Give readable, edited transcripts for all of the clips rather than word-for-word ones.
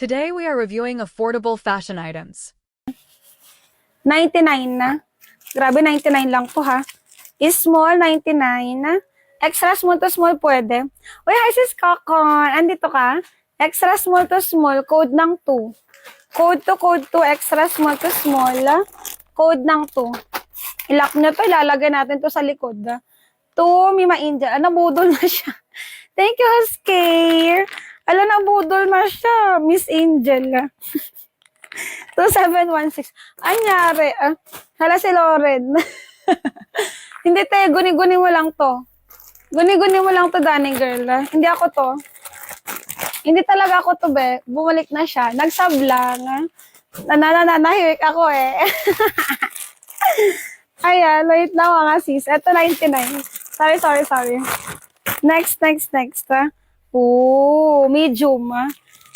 Today we are reviewing affordable fashion items. 99 na. Grabe, 99 lang to ha. Small, 99. Extra small to small pwede. Uy, hi sis Kakon. Andito ka? Extra small to small. Code ng 2. Code to. Extra small to small. Code ng 2. Ilock nyo to. Ilalagay natin to sa likod. 2, Mima India. Nabudol na siya. Thank you, Scare. Ala, nabudol na siya. Miss Angel. 2716. Anyari. Hala si Loren. Hindi te, guni-guni mo lang to. Guni-guni mo lang to, Danny girl. Hindi ako to. Hindi talaga ako to, be. Bumalik na siya. Nagsab lang. Nahiwik ako eh. Ayan, wait lang mga sis. Ito 99. Sorry. Next. Oh, medium.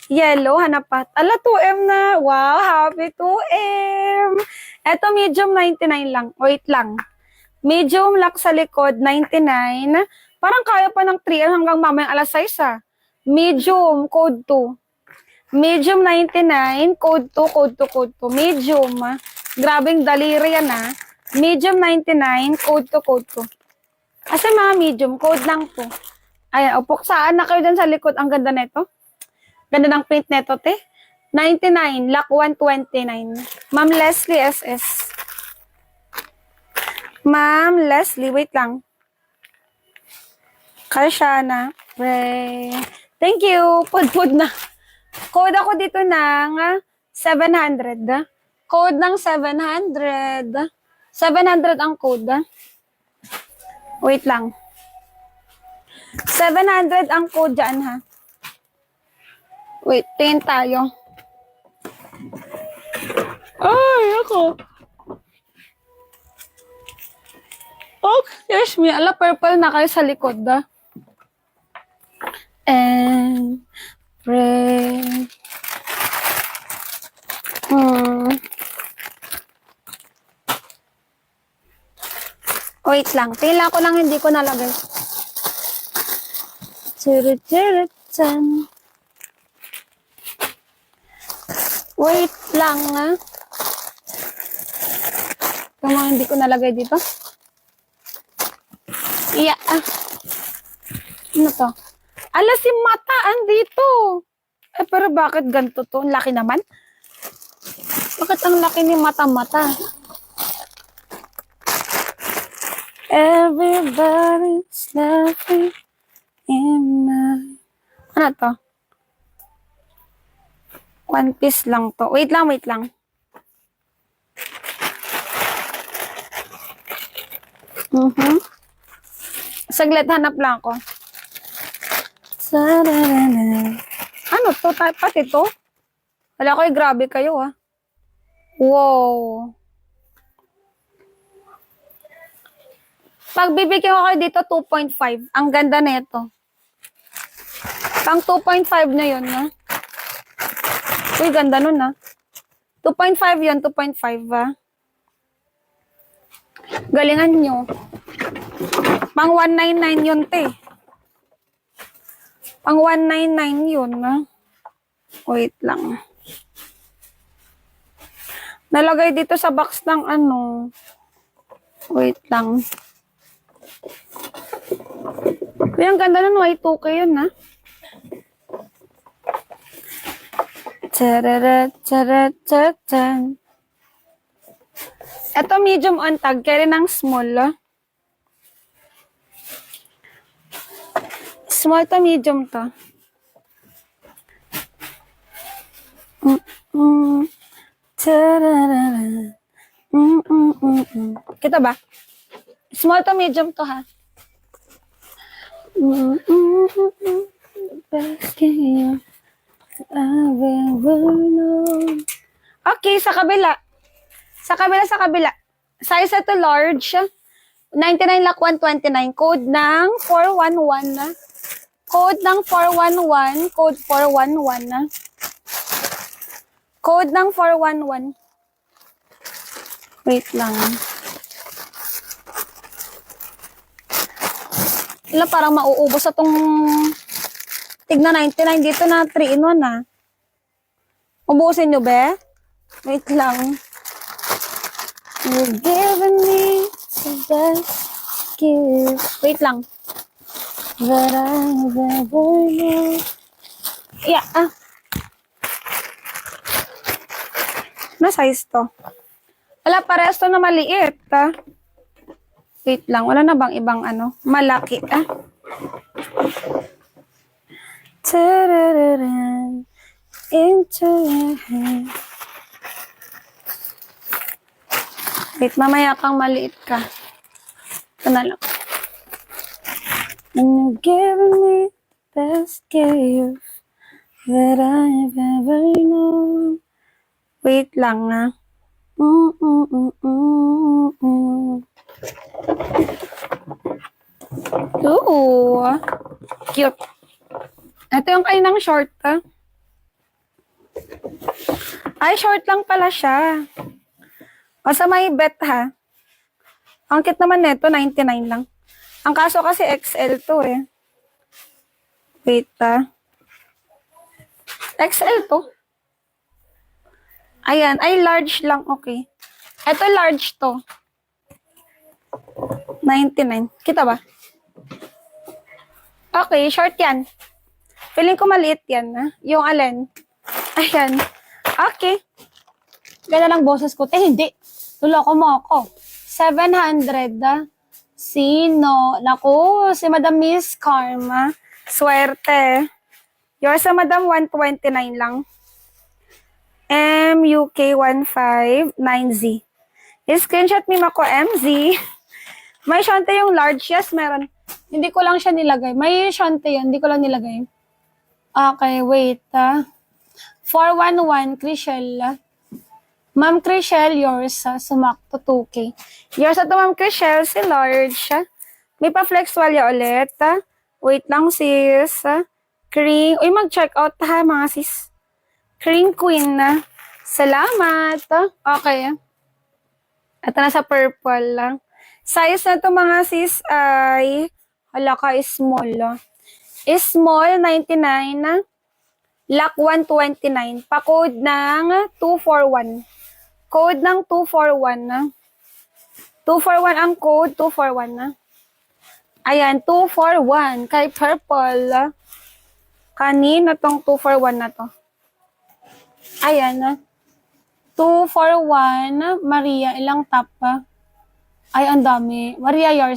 Yellow, hanapat. Ala, 2M na. Wow, happy 2M. Ito, medium, 99 lang. Wait lang. Medium, lock sa likod, 99. Parang kaya pa ng 3M hanggang mamayang alas 6, ah. Medium, code 2. Medium, 99. Code 2. Medium, ah. Grabing daliri yan, ah. Medium, 99. Code 2. Kasi mga medium, code lang 2. Ayan, upuksaan na kayo dyan sa likod. Ang ganda neto. Ganda ng print neto, te. 99, lock 129. Ma'am Leslie SS. Ma'am Leslie, wait lang. Karshana. Ray. Thank you. Pud na. Code ako dito ng 700. Code ng 700. 700 ang code. Wait lang. 700 ang code dyan, ha. Wait, tingin tayo. Ay, ako. Oh, yes, me. Ala, purple na kayo sa likod, da. And, pray. Wait lang. Tingin ko lang, hindi ko nalagay. Chirut-chirut-chan. Wait lang, ha. Ito mga hindi ko nalagay dito. Iya, Ano to? Ala, si Mata, andito. Pero bakit ganito to? Ang laki naman. Bakit ang laki ni Mata? Everybody's laughing in my... Ano to? One piece lang to. Wait lang. Saglit, hanap lang ako. Ano to? Pati to? Wala ko, grabe kayo, ha. Wow. Pagbibigyan ko kayo dito, 2.5. Ang ganda na ito. Pang 2.5 na yun, ha. Uy, ganda nun, ha. 2.5 yun, 2.5, ha. Galingan nyo. Pang 199 yun, te. Pang 199 yun, ha. Wait lang. Nalagay dito sa box ng ano. Wait lang. Uy, ang ganda nun, Y2K yun, ha. Charat. Ito medium on tag, kaya rin ng small. Small to medium to. Kita ba? Small to medium to, ha. Okay, sa kabila. Sa kabila. Size ito large. 99 lock 129. Code ng 411 na. Code ng 411. Code 411 na. Code ng 411. Wait lang. Ila, parang mauubos sa tong tigna 99 dito na 3 in 1 ah. Ubusin nyo, be? Wait lang. You've given me the best gift. Wait lang. That I've ever known. Yeah, Na size to? Wala, parehas to na maliit, Wait lang, wala na bang ibang malaki, Tarararan, into your hand. Wait, mamaya kang maliit ka. Ito na lang. And you've given me the best gift that I've ever known. Wait lang, Ooh, cute. Ito yung kaninang short, Ay, short lang pala siya. O sa may bet, Ang cute naman nito, 99 lang. Ang kaso kasi XL to, Wait, XL to. Ayan, ay large lang, okay. Ito large to. 99. Kita ba? Okay, short yan. Feeling ko maliit yan, Yung alin. Ayan. Okay. Ganda ng boses ko. Hindi. Tuloko mo ako. 700, Sino? Naku, si Madam Miss Karma. Swerte. Yours sa Madam 129 lang. MUK159Z. I-screenshot mo ako, MZ. May shante yung large. Yes, meron. Hindi ko lang siya nilagay. May shante yun. Hindi ko lang nilagay. Okay, wait. 411, Crishel. Ma'am Crishel, yours, sumakto 2K. Yours ito, Ma'am Crishel, si large. May pa-flex walya ulit. Wait lang, sis. Cream. Uy, mag-check out, mga sis. Cream Queen na. Salamat. Okay. Ito na sa purple lang. Size na ito, mga sis, ay halaka small. Small, 99. Lock 129. Pa-code ng 241. Code ng 241, 241 ang code, 241, Ayan, 241. Kay purple. Kanina tong 241 na to. Ayan, 241. Maria, ilang top, Ay, ang dami. Maria, yours,